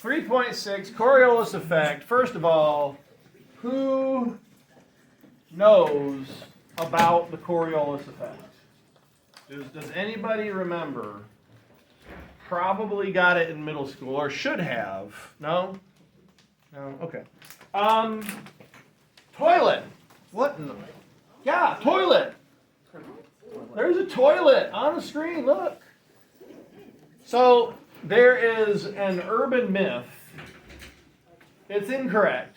3.6, Coriolis Effect. First of all, who knows about the Coriolis Effect? Does anybody remember? Probably got it in middle school, or should have. No? No? Okay. Toilet. What in the... Yeah, toilet. There's a toilet on the screen, look. So, there is an urban myth, it's incorrect,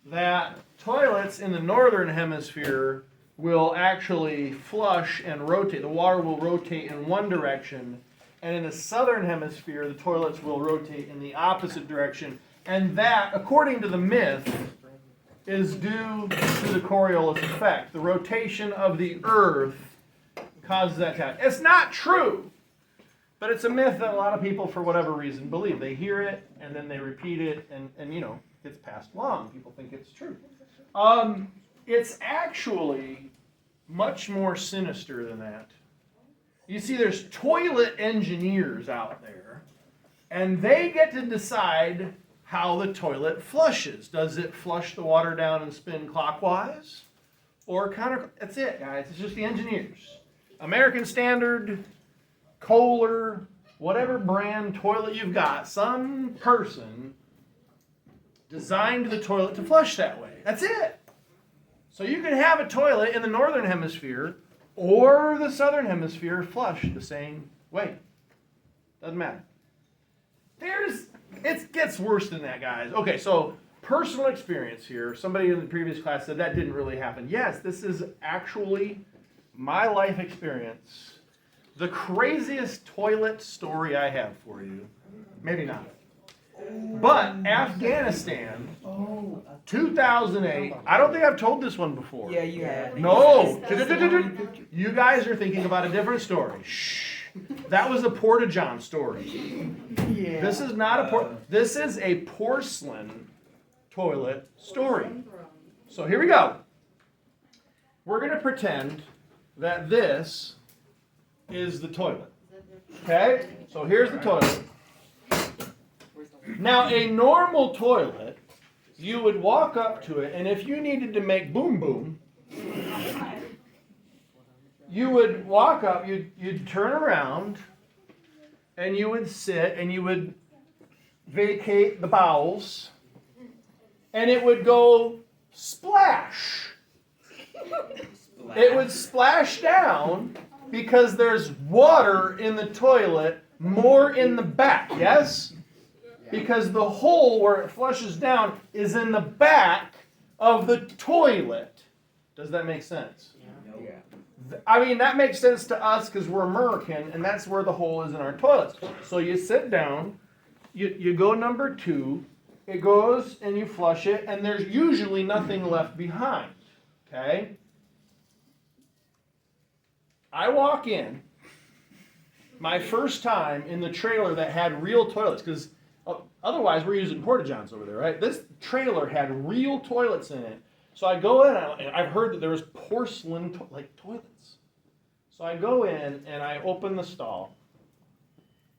that toilets in the northern hemisphere will actually flush and rotate. The water will rotate in one direction, and in the southern hemisphere, the toilets will rotate in the opposite direction. And that, according to the myth, is due to the Coriolis effect. The rotation of the Earth causes that to happen. It's not true, but it's a myth that a lot of people, for whatever reason, believe. They hear it, and then they repeat it, and you know, it's passed along. People think it's true. It's actually much more sinister than that. You see, there's toilet engineers out there, and they get to decide how the toilet flushes. Does it flush the water down and spin clockwise? Or counter? That's it, guys. It's just the engineers. American Standard, Kohler, whatever brand toilet you've got, some person designed the toilet to flush that way. That's it. So you can have a toilet in the northern hemisphere or the southern hemisphere flush the same way. Doesn't matter. It gets worse than that, guys. Okay, so personal experience here. Somebody in the previous class said that didn't really happen. Yes, this is actually my life experience. The craziest toilet story I have for you. Maybe not. But Afghanistan, 2008, I don't think I've told this one before. Yeah, you have. No. You guys are thinking about a different story. Shh. That was a Porta-John story. Yeah. This is not this is a porcelain toilet story. So here we go. We're going to pretend that this is the toilet. Okay? So here's the toilet. Now, a normal toilet, you would walk up to it, and if you needed to make boom boom, you would walk up, you'd turn around, and you would sit, and you would vacate the bowels, and it would go splash. It would splash down because there's water in the toilet more in the back, yes? Because the hole where it flushes down is in the back of the toilet. Does that make sense? Yeah. I mean, that makes sense to us because we're American, and that's where the hole is in our toilets. So you sit down, you go number 2, it goes and you flush it, and there's usually nothing left behind. Okay? I walk in, my first time in the trailer that had real toilets, because otherwise we're using Porta-Johns over there, right? This trailer had real toilets in it. So I go in, and I've heard that there was porcelain toilets. So I go in and I open the stall,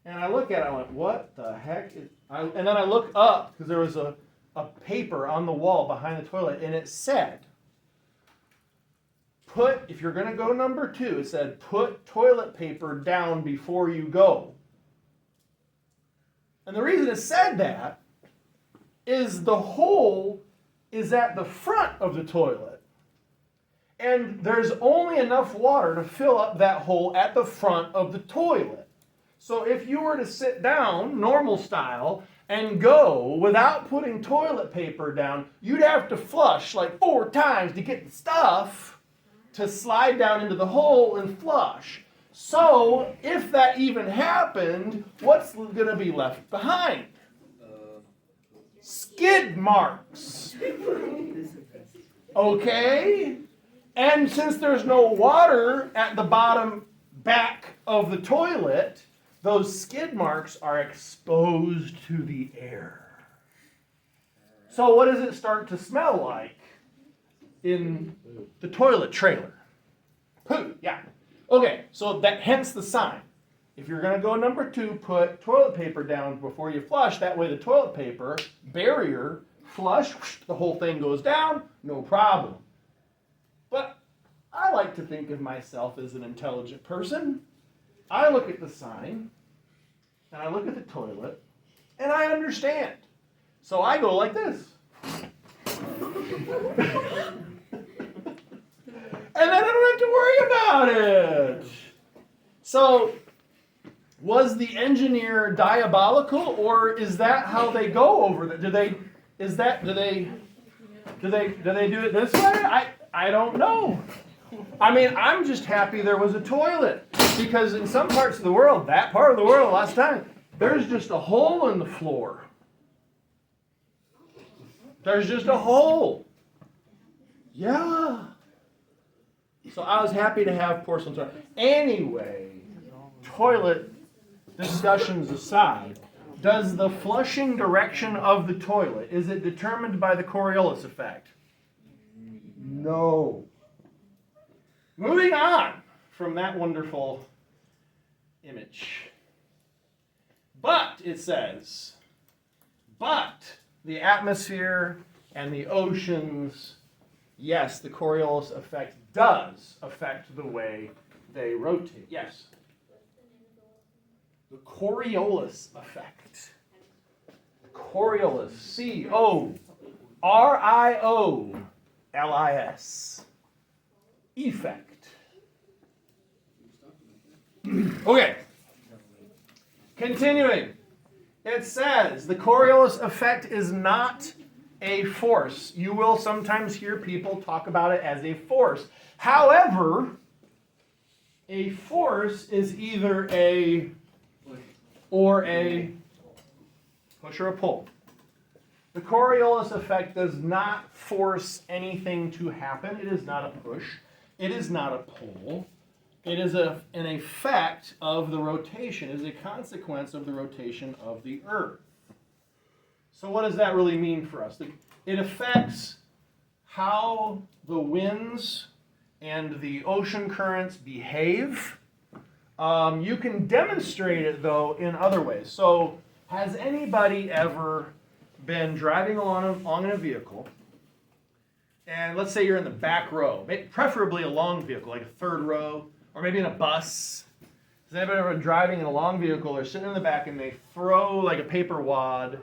and I look at it, I went, what the heck? And then I look up, because there was a paper on the wall behind the toilet, and it said, if you're going to go number 2, it said, put toilet paper down before you go. And the reason it said that is the hole is at the front of the toilet. And there's only enough water to fill up that hole at the front of the toilet. So if you were to sit down, normal style, and go without putting toilet paper down, you'd have to flush like 4 times to get the stuff to slide down into the hole and flush. So, if that even happened, what's going to be left behind? Skid marks. Okay? And since there's no water at the bottom back of the toilet, those skid marks are exposed to the air. So what does it start to smell like in the toilet trailer? Poo, yeah. Okay, so hence the sign. If you're going to go number 2, put toilet paper down before you flush. That way the toilet paper barrier, flush, the whole thing goes down, no problem. But I like to think of myself as an intelligent person. I look at the sign, and I look at the toilet, and I understand. So I go like this. And then I don't have to worry about it. So, was the engineer diabolical, or is that how they go over that? Do they do it this way? I don't know. I mean, I'm just happy there was a toilet, because in some parts of the world, that part of the world last time, there's just a hole in the floor. There's just a hole. Yeah. So I was happy to have porcelain toilet. Anyway, toilet discussions aside, does the flushing direction of the toilet, is it determined by the Coriolis effect? No. Moving on from that wonderful image. But, it says, but the atmosphere and the oceans, yes, the Coriolis effect does affect the way they rotate. Yes? The Coriolis effect. Coriolis. C-O-R-I-O-L-I-S. Effect. Okay. Continuing. It says the Coriolis effect is not a force. You will sometimes hear people talk about it as a force. However, a force is either a push or a pull. The Coriolis effect does not force anything to happen. It is not a push. It is not a pull. It is an effect of the rotation. It is a consequence of the rotation of the Earth. So what does that really mean for us? It affects how the winds and the ocean currents behave. You can demonstrate it, though, in other ways. So has anybody ever been driving along in a vehicle, and let's say you're in the back row, preferably a long vehicle, like a third row, or maybe in a bus. Has anybody ever been driving in a long vehicle, they're sitting in the back, and they throw like a paper wad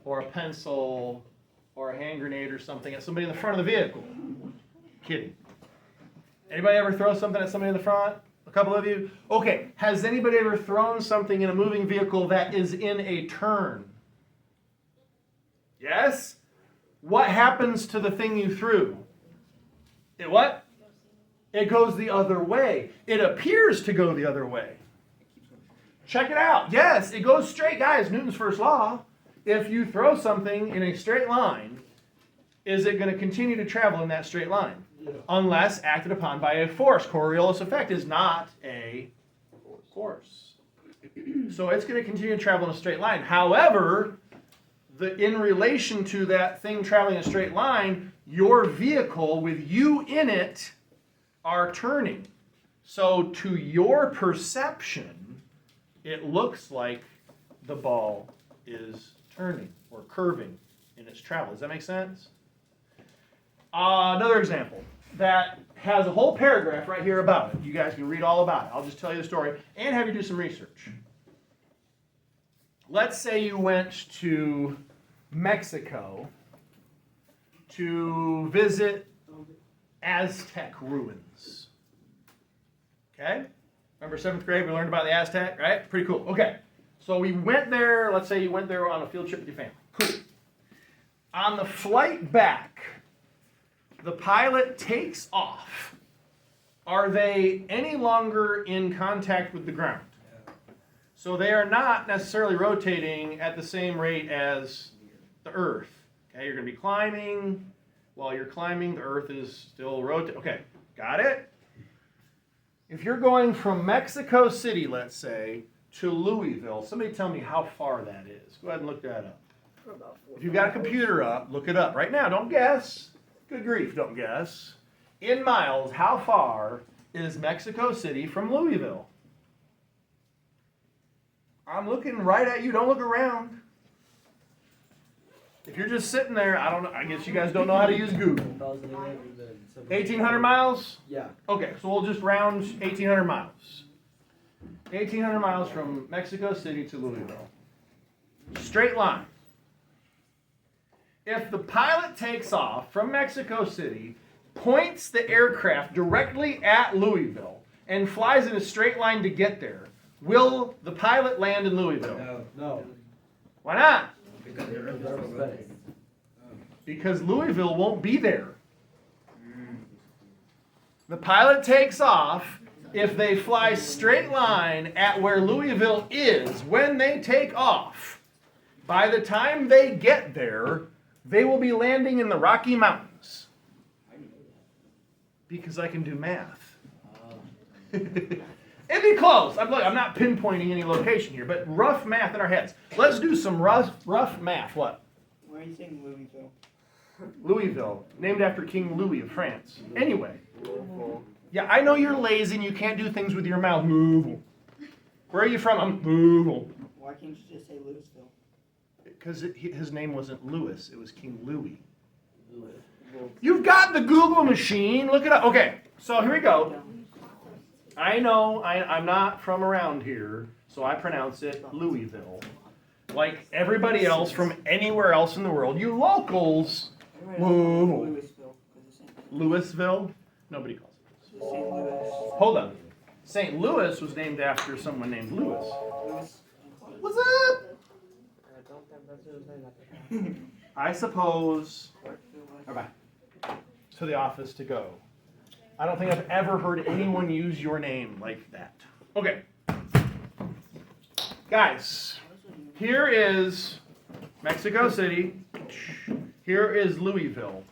or a pencil or a hand grenade or something at somebody in the front of the vehicle? Kidding. Anybody ever throw something at somebody in the front? A couple of you? Okay, has anybody ever thrown something in a moving vehicle that is in a turn? Yes? What happens to the thing you threw? It what? It goes the other way. It appears to go the other way. Check it out. Yes, it goes straight. Guys, Newton's first law. If you throw something in a straight line, is it going to continue to travel in that straight line? Yeah. Unless acted upon by a force. Coriolis effect is not a force. So it's going to continue to travel in a straight line. However, in relation to that thing traveling in a straight line, your vehicle with you in it are turning. So to your perception, it looks like the ball is turning or curving in its travel. Does that make sense? Another example that has a whole paragraph right here about it. You guys can read all about it. I'll just tell you the story and have you do some research. Let's say you went to Mexico to visit Aztec ruins. Okay? Remember 7th grade, we learned about the Aztec, right? Pretty cool. Okay. So we went there, let's say you went there on a field trip with your family. Cool. On the flight back, the pilot takes off. Are they any longer in contact with the ground? So they are not necessarily rotating at the same rate as the Earth. Okay, you're going to be climbing. While you're climbing, the Earth is still rotating. Okay, got it? If you're going from Mexico City, let's say, to Louisville, somebody tell me how far that is. Go ahead and look that up. If you've got a computer up, look it up right now. Don't guess. Good grief, don't guess. In miles, how far is Mexico City from Louisville? I'm looking right at you. Don't look around. If you're just sitting there, I don't know. I guess you guys don't know how to use Google. 1,800 miles? Yeah. Okay, so we'll just round 1,800 miles. 1,800 miles from Mexico City to Louisville. Straight line. If the pilot takes off from Mexico City, points the aircraft directly at Louisville, and flies in a straight line to get there, will the pilot land in Louisville? No. Why not? Because the Earth is rotating. Because Louisville won't be there. The pilot takes off. If they fly straight line at where Louisville is when they take off, by the time they get there, they will be landing in the Rocky Mountains. Because I can do math. It'd be close. I'm not pinpointing any location here, but rough math in our heads. Let's do some rough math. What? Why are you saying Louisville? Louisville, named after King Louis of France. Anyway. Yeah, I know you're lazy and you can't do things with your mouth. Louisville. Where are you from? I'm Louisville. Why can't you just say Louisville? Because his name wasn't Louis, it was King Louis. You've got the Google machine. Look it up. Okay, so here we go. I know I'm not from around here, so I pronounce it Louisville. Like everybody else from anywhere else in the world. You locals, Louisville. Louisville? Nobody calls it. St. Louis. Hold on. St. Louis was named after someone named Louis. What's up? I suppose. Bye. To the office to go. I don't think I've ever heard anyone use your name like that. Okay. Guys, here is Mexico City. Here is Louisville.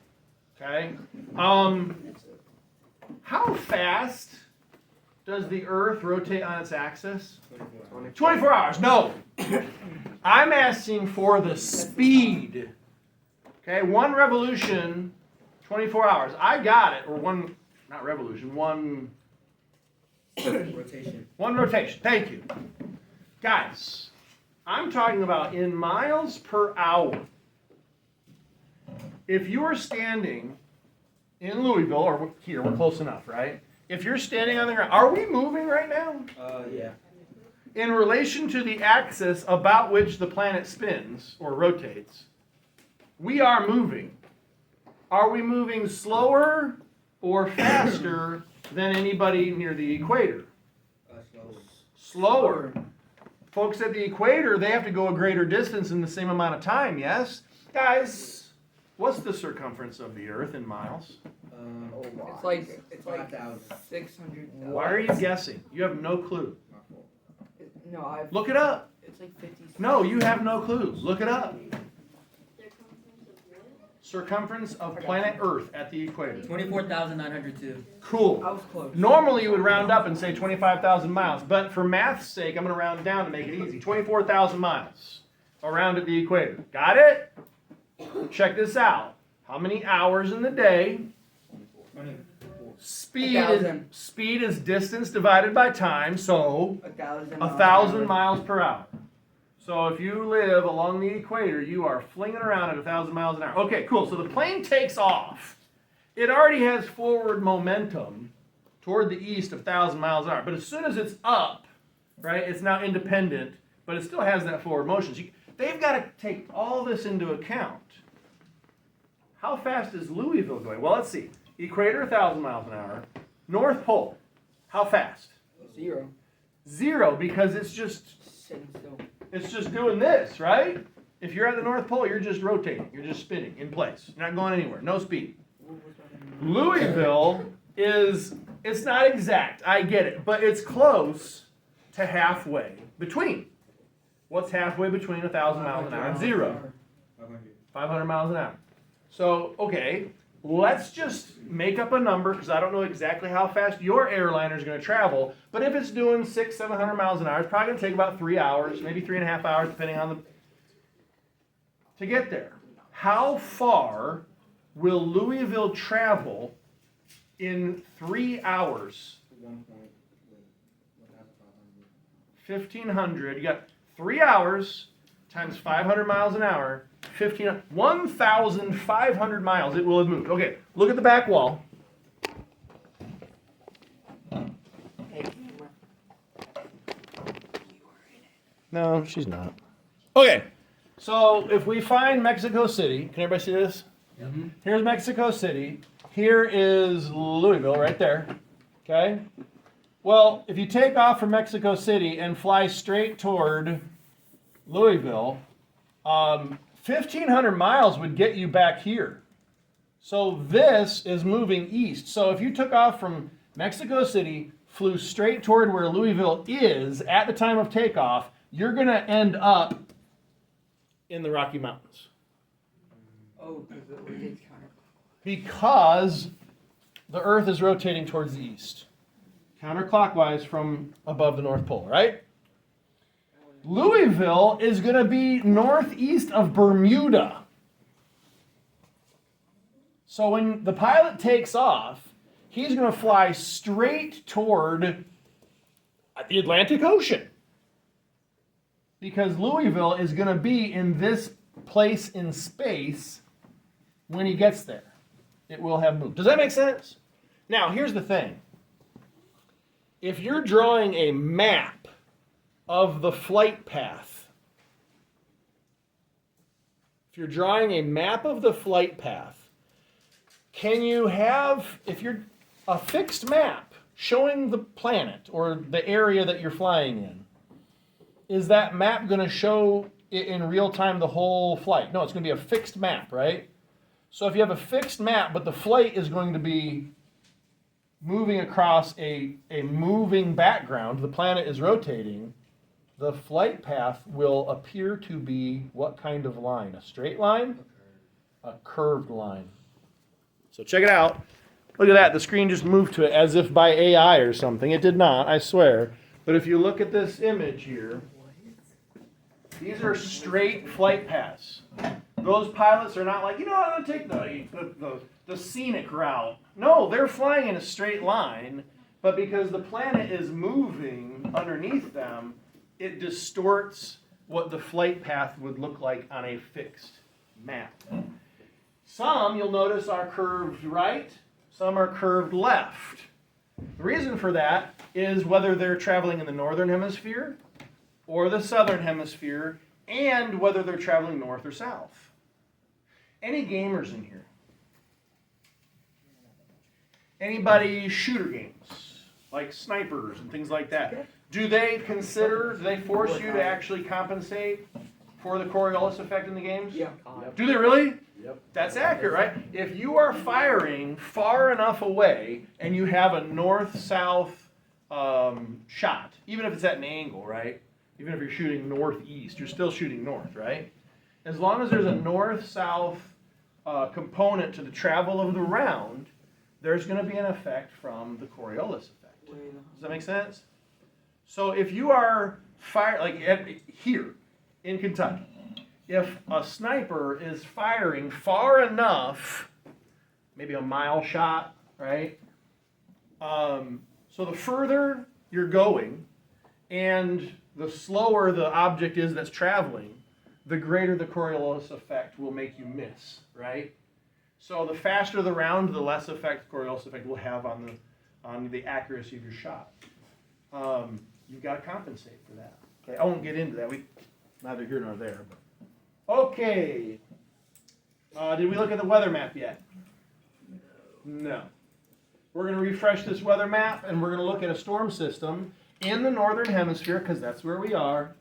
Okay? How fast does the Earth rotate on its axis? 24 hours. No. I'm asking for the speed. Okay, one revolution, 24 hours. I got it. Or one, not revolution, one Rotation. One rotation. Thank you. Guys, I'm talking about in miles per hour. If you are standing in Louisville, or here, we're close enough, right? If you're standing on the ground, are we moving right now? Yeah. In relation to the axis about which the planet spins or rotates, we are moving. Are we moving slower or faster than anybody near the equator? Slower. Folks at the equator, they have to go a greater distance in the same amount of time, yes? Guys, what's the circumference of the Earth in miles? It's like 5,000. 600. Why are you guessing? You have no clue. No, I've. Look it up. It's like 50. No, you have no clue. Look it up. Circumference of planet Earth at the equator. 24,902. Cool. I was close. Normally you would round up and say 25,000 miles, but for math's sake, I'm going to round down to make it easy. 24,000 miles around at the equator. Got it? Check this out. How many hours in the day? Speed is distance divided by time, so 1,000 miles per hour. So if you live along the equator, you are flinging around at 1,000 miles an hour. Okay, cool. So the plane takes off. It already has forward momentum toward the east of 1,000 miles an hour. But as soon as it's up, right, it's now independent, but it still has that forward motion. They've got to take all this into account. How fast is Louisville going? Well, let's see. Equator, 1,000 miles an hour. North Pole, how fast? 0. 0, because it's just Sitting still. It's just doing this, right? If you're at the North Pole, you're just rotating. You're just spinning in place. You're not going anywhere. No speed. Louisville it's not exact. I get it. But it's close to halfway between. What's halfway between 1,000 miles an hour and 0? 500 miles an hour. So, okay, let's just make up a number because I don't know exactly how fast your airliner is going to travel. But if it's doing 600-700 miles an hour, it's probably going to take about 3 hours, maybe 3.5 hours, depending on to get there. How far will Louisville travel in 3 hours? 1,500. You got 3 hours times 500 miles an hour, 1,500 miles it will have moved. Okay, look at the back wall. Hey, camera. No, she's not. Okay, so if we find Mexico City, can everybody see this? Mm-hmm. Here's Mexico City. Here is Louisville right there. Okay? Well, if you take off from Mexico City and fly straight toward Louisville, 1,500 miles would get you back here. So this is moving east. So if you took off from Mexico City, flew straight toward where Louisville is at the time of takeoff, you're going to end up in the Rocky Mountains. Oh, because it rotates counterclockwise. Because the Earth is rotating towards the east. Counterclockwise from above the North Pole, right? Louisville is going to be northeast of Bermuda. So when the pilot takes off, he's going to fly straight toward the Atlantic Ocean. Because Louisville is going to be in this place in space when he gets there. It will have moved. Does that make sense? Now, here's the thing. If you're drawing a map of the flight path, can you have, if you're a fixed map showing the planet or the area that you're flying in, is that map going to show in real time the whole flight? No, it's going to be a fixed map, right? So if you have a fixed map, but the flight is going to be moving across a moving background, the planet is rotating, the flight path will appear to be what kind of line? A straight line? A curved line. So check it out. Look at that. The screen just moved to it as if by AI or something. It did not, I swear. But if you look at this image here, these are straight flight paths. Those pilots are not like, I'm going to take the scenic route. No, they're flying in a straight line, but because the planet is moving underneath them, it distorts what the flight path would look like on a fixed map. Some, you'll notice, are curved right, some are curved left. The reason for that is whether they're traveling in the northern hemisphere or the southern hemisphere, and whether they're traveling north or south. Any gamers in here? Anybody shooter games, like snipers and things like that? Do they force you to actually compensate for the Coriolis effect in the games? Yeah. Do they really? Yep. That's accurate, right? If you are firing far enough away and you have a north-south shot, even if it's at an angle, right? Even if you're shooting northeast, you're still shooting north, right? As long as there's a north-south component to the travel of the round, there's going to be an effect from the Coriolis effect. Does that make sense? So if you are here in Kentucky, if a sniper is firing far enough, maybe a mile shot, right? So the further you're going and the slower the object is that's traveling, the greater the Coriolis effect will make you miss, right? So the faster the round, the less effect the Coriolis effect will have on the accuracy of your shot. You've got to compensate for that. Okay, I won't get into that. Neither here nor there. But. Okay. Did we look at the weather map yet? No. We're going to refresh this weather map, and we're going to look at a storm system in the northern hemisphere, because that's where we are.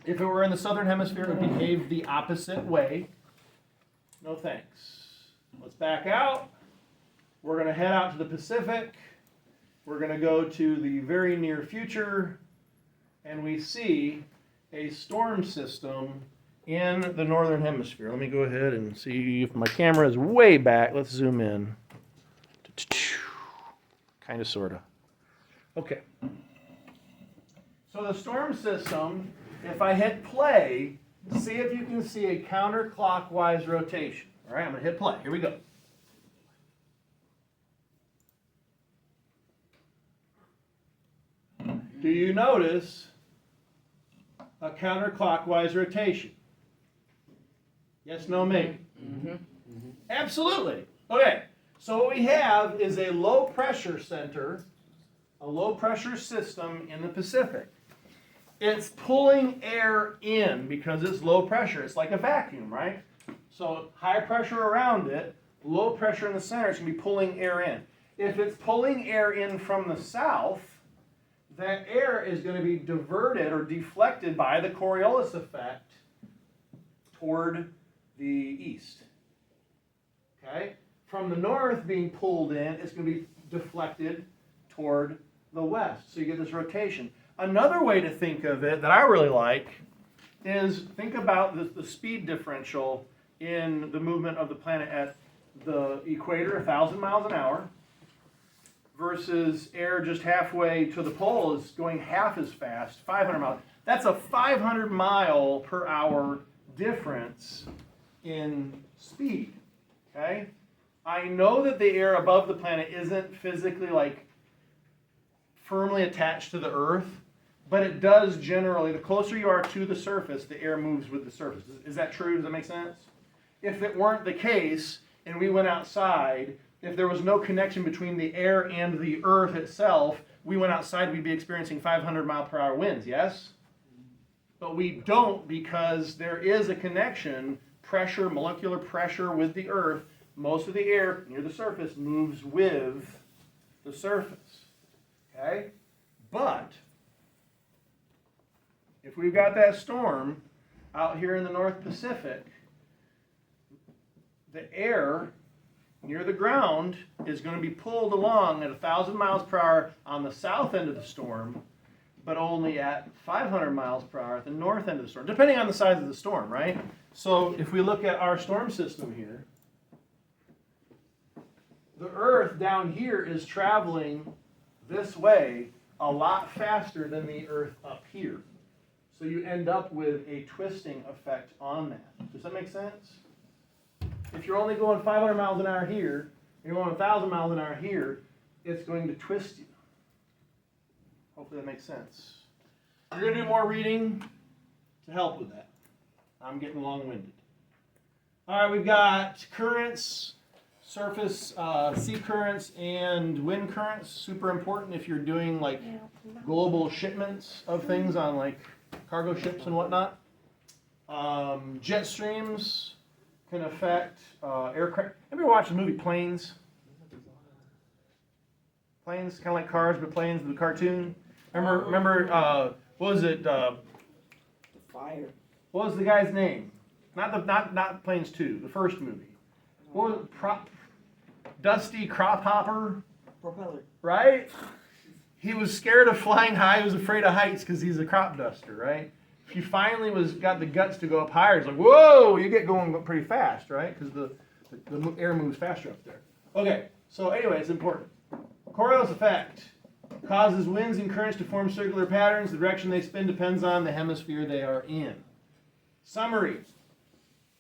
If it were in the southern hemisphere, it would behave the opposite way. No thanks. Let's back out. We're going to head out to the Pacific. We're going to go to the very near future, and we see a storm system in the northern hemisphere. Let me go ahead and see if my camera is way back. Let's zoom in. Kind of, sort of. Okay. So the storm system, if I hit play, see if you can see a counterclockwise rotation. All right, I'm going to hit play. Here we go. Do you notice a counterclockwise rotation? Yes, no, maybe. Absolutely. Okay, so what we have is a low pressure center, a low pressure system in the Pacific. It's pulling air in because it's low pressure. It's like a vacuum, right? So high pressure around it, low pressure in the center, it's going to be pulling air in. If it's pulling air in from the south, that air is going to be diverted or deflected by the Coriolis effect toward the east. Okay? From the north being pulled in, it's going to be deflected toward the west. So you get this rotation. Another way to think of it that I really like is think about the speed differential in the movement of the planet at the equator, 1,000 miles an hour, versus air just halfway to the pole is going half as fast, 500 miles. That's a 500 mile per hour difference in speed. Okay? I know that the air above the planet isn't physically like firmly attached to the Earth, but it does generally, the closer you are to the surface, the air moves with the surface. Is that true? Does that make sense? If it weren't the case, and we went outside, if there was no connection between the air and the Earth itself, we went outside, we'd be experiencing 500 mile per hour winds, yes? But we don't because there is a connection, pressure, molecular pressure with the Earth. Most of the air near the surface moves with the surface. Okay? But if we've got that storm out here in the North Pacific, the air near the ground is going to be pulled along at 1,000 miles per hour on the south end of the storm, but only at 500 miles per hour at the north end of the storm, depending on the size of the storm, right? So if we look at our storm system here, the Earth down here is traveling this way a lot faster than the Earth up here. So you end up with a twisting effect on that. Does that make sense? If you're only going 500 miles an hour here, you're going 1,000 miles an hour here, it's going to twist you. Hopefully that makes sense. You're going to do more reading to help with that. I'm getting long-winded. All right, we've got currents, surface sea currents, and wind currents. Super important if you're doing like global shipments of things on like cargo ships and whatnot. Jet streams can affect aircraft. Ever watched the movie Planes? Planes, kind of like cars, but planes, the cartoon. Remember what was it? The fire. What was the guy's name? Not Planes 2, the first movie. What was it? Dusty Crophopper? Propeller. Right? He was scared of flying high. He was afraid of heights because he's a crop duster, right? He finally got the guts to go up higher. He's like, whoa, you get going pretty fast, right? Because the air moves faster up there. Okay, so anyway, it's important. Coriolis effect causes winds and currents to form circular patterns. The direction they spin depends on the hemisphere they are in. Summary.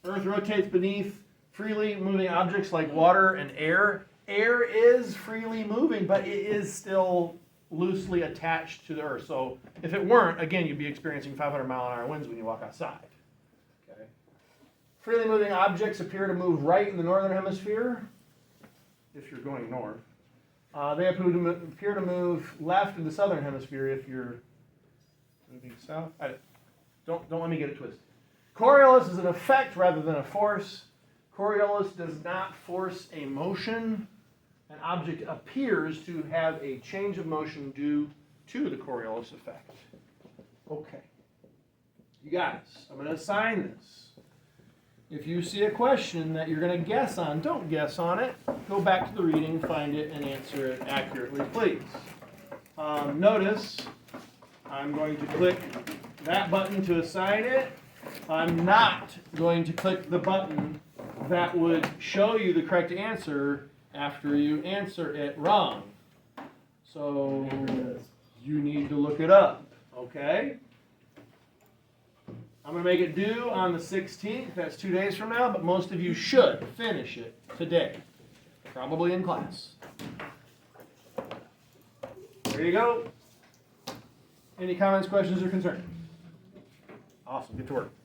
Earth rotates beneath freely moving objects like water and air. Air is freely moving, but it is still loosely attached to the Earth. So if it weren't, again, you'd be experiencing 500 mile an hour winds when you walk outside. Okay. Freely moving objects appear to move right in the northern hemisphere, if you're going north. They appear to move left in the southern hemisphere if you're moving south. Don't let me get it twisted. Coriolis is an effect rather than a force. Coriolis does not force a motion. An object appears to have a change of motion due to the Coriolis effect. Okay. You guys, I'm going to assign this. If you see a question that you're going to guess on, don't guess on it. Go back to the reading, find it, and answer it accurately, please. Notice I'm going to click that button to assign it. I'm not going to click the button that would show you the correct answer after you answer it wrong. So you need to look it up, okay? I'm going to make it due on the 16th. That's 2 days from now, but most of you should finish it today, probably in class. There you go. Any comments, questions, or concerns? Awesome. Get to work.